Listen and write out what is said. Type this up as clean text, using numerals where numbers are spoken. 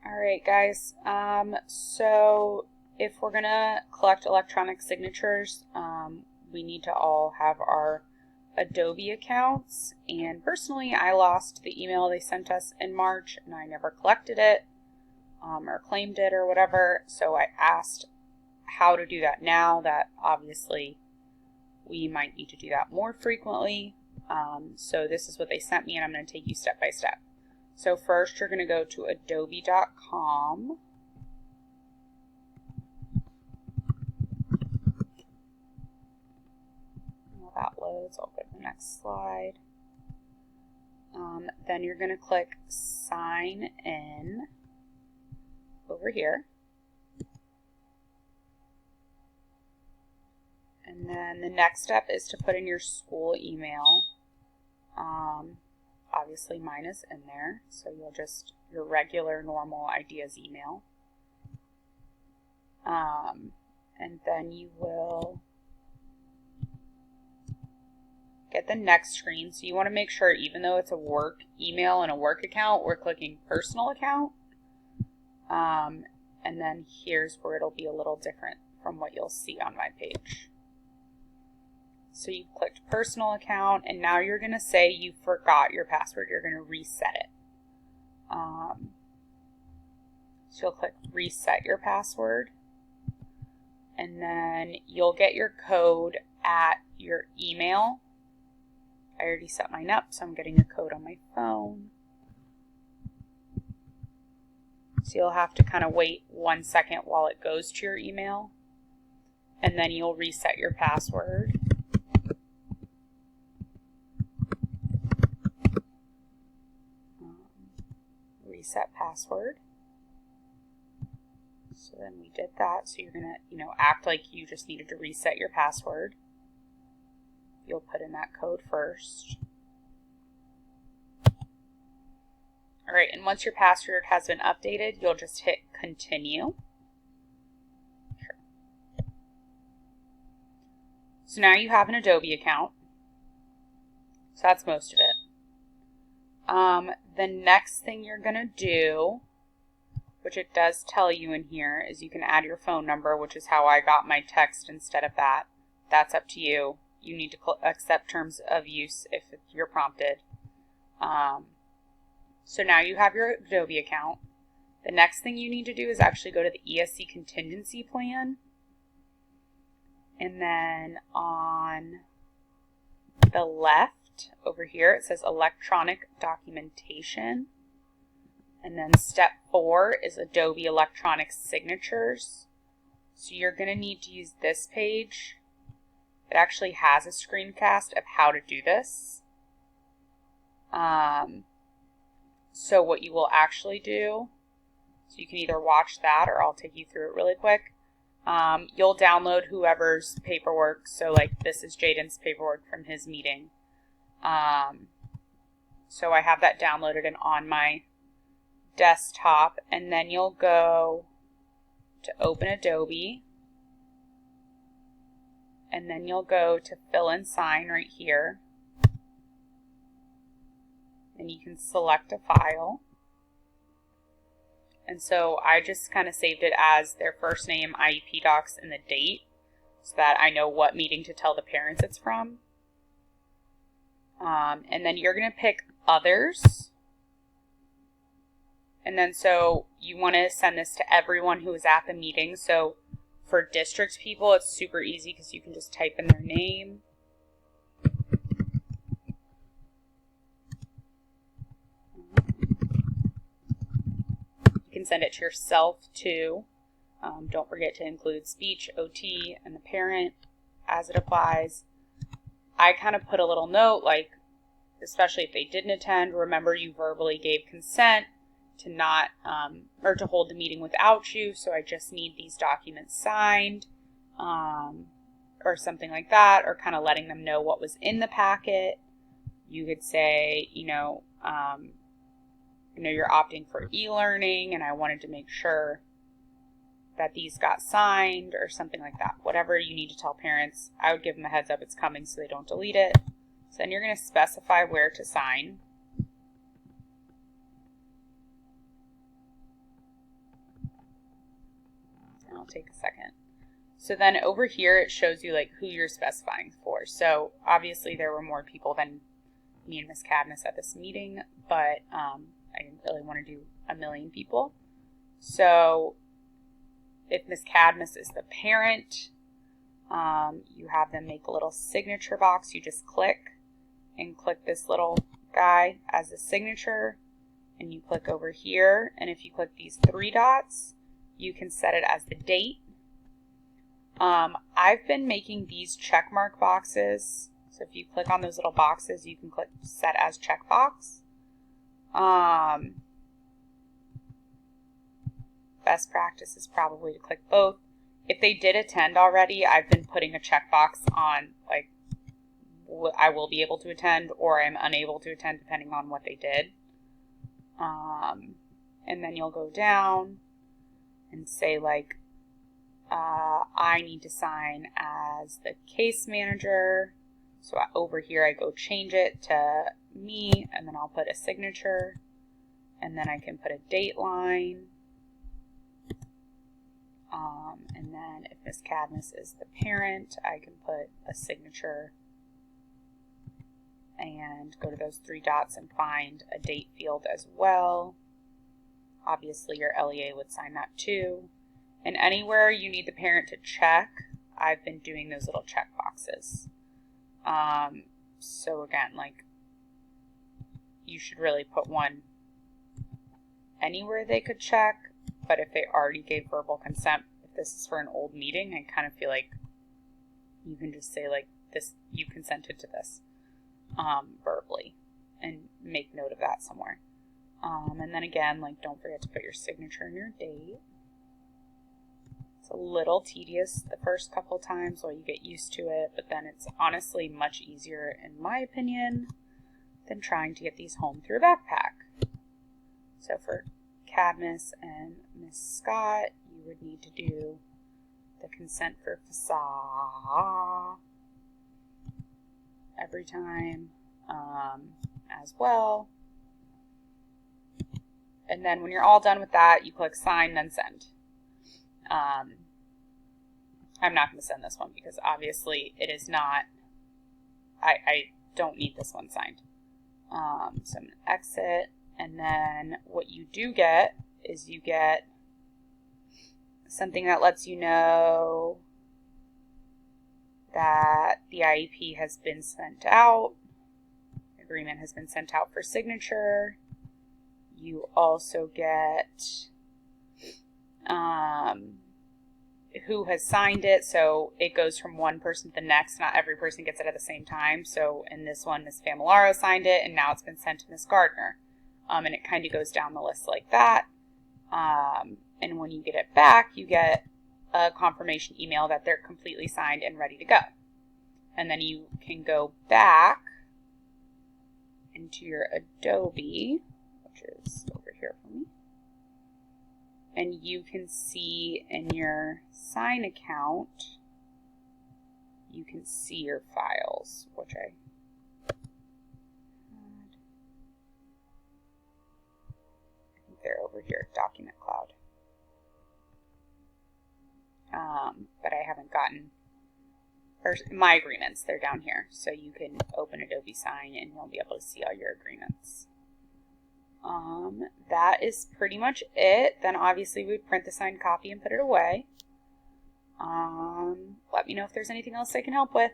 All right, guys. So if we're gonna collect electronic signatures, we need to all have our Adobe accounts. And personally, I lost the email they sent us in March, and I never collected it or claimed it or whatever. So I asked how to do that now. That obviously we might need to do that more frequently. So this is what they sent me, and I'm going to take you step by step. So first you're going to go to adobe.com. While that loads, I'll go to the next slide. Then you're going to click sign in over here. And then the next step is to put in your school email. Obviously mine is in there, so you'll just, your regular normal Ideas email. And then you will get the next screen. So you want to make sure, even though it's a work email and a work account, we're clicking personal account. And then here's where it'll be a little different from what you'll see on my page. So you've clicked personal account, and now you're going to say you forgot your password. You're going to reset it. So you'll click reset your password, and then you'll get your code at your email. I already set mine up, so I'm getting a code on my phone. So you'll have to kind of wait 1 second while it goes to your email, and then you'll reset your password. Reset password. So then we did that. So you're going to, act like you just needed to reset your password. You'll put in that code first. All right, and once your password has been updated, you'll just hit continue. Sure. So now you have an Adobe account. So that's most of it. The next thing you're going to do, which it does tell you in here, is you can add your phone number, which is how I got my text instead of that. That's up to you. You need to accept terms of use if you're prompted. So now you have your Adobe account. The next thing you need to do is actually go to the ESC contingency plan. And then on the left, over here, it says electronic documentation. And then step 4 is Adobe electronic signatures. So you're going to need to use this page. It actually has a screencast of how to do this. So what you will actually do, so you can either watch that or I'll take you through it really quick. You'll download whoever's paperwork. So like this is Jaden's paperwork from his meeting. So I have that downloaded and on my desktop, and then you'll go to open Adobe, and then you'll go to fill and sign right here, and you can select a file. And so I just kind of saved it as their first name, IEP docs, and the date, so that I know what meeting to tell the parents it's from. And then you're going to pick others. And then so you want to send this to everyone who was at the meeting. So for district people, it's super easy because you can just type in their name. You can send it to yourself too. Don't forget to include speech, OT, and the parent as it applies. I kind of put a little note, like, especially if they didn't attend, remember you verbally gave consent to not, or to hold the meeting without you, so I just need these documents signed, or something like that, or kind of letting them know what was in the packet. You could say, you're opting for e-learning, and I wanted to make sure that these got signed, or something like that. Whatever you need to tell parents, I would give them a heads up it's coming so they don't delete it. So then you're going to specify where to sign. I'll take a second. So then over here it shows you like who you're specifying for. So obviously there were more people than me and Miss Cadmus at this meeting, but I didn't really want to do 1,000,000 people. So if Miss Cadmus is the parent, you have them make a little signature box. You just click this little guy as a signature, and you click over here, and if you click these 3 dots, you can set it as the date. I've been making these check mark boxes, so if you click on those little boxes, you can click set as checkbox. Best practice is probably to click both. If they did attend already, I've been putting a checkbox on, like, I will be able to attend or I'm unable to attend depending on what they did. And then you'll go down and say, like, I need to sign as the case manager. So over here I go change it to me, and then I'll put a signature, and then I can put a date line. And then if Miss Cadmus is the parent, I can put a signature and go to those 3 dots and find a date field as well. Obviously your LEA would sign that too. And anywhere you need the parent to check, I've been doing those little check boxes. So again, like, you should really put one anywhere they could check, but if they already gave verbal consent, if this is for an old meeting, I kind of feel like you can just say, like, this, you consented to this verbally, and make note of that somewhere. And then again, like, don't forget to put your signature and your date. It's a little tedious the first couple times while you get used to it, but then it's honestly much easier, in my opinion, than trying to get these home through a backpack. So for Cadmus and Miss Scott, you would need to do the consent for facade every time as well. And then when you're all done with that, you click sign, then send. I'm not going to send this one because obviously it is not, I don't need this one signed. So I'm going to exit, and then what you do get is you get something that lets you know that the IEP has been sent out, agreement has been sent out for signature. You also get who has signed it, so it goes from one person to the next. Not every person gets it at the same time. So in this one, Miss Familaro signed it, and now it's been sent to Miss Gardner. And it kind of goes down the list like that. And when you get it back, you get a confirmation email that they're completely signed and ready to go. And then you can go back into your Adobe, which is over here for me. And you can see in your sign account, you can see your files, which I think they're over here, Document Cloud. But I haven't gotten, or my agreements, they're down here. So you can open Adobe Sign and you'll be able to see all your agreements. That is pretty much it. Then obviously we print the signed copy and put it away. Let me know if there's anything else I can help with.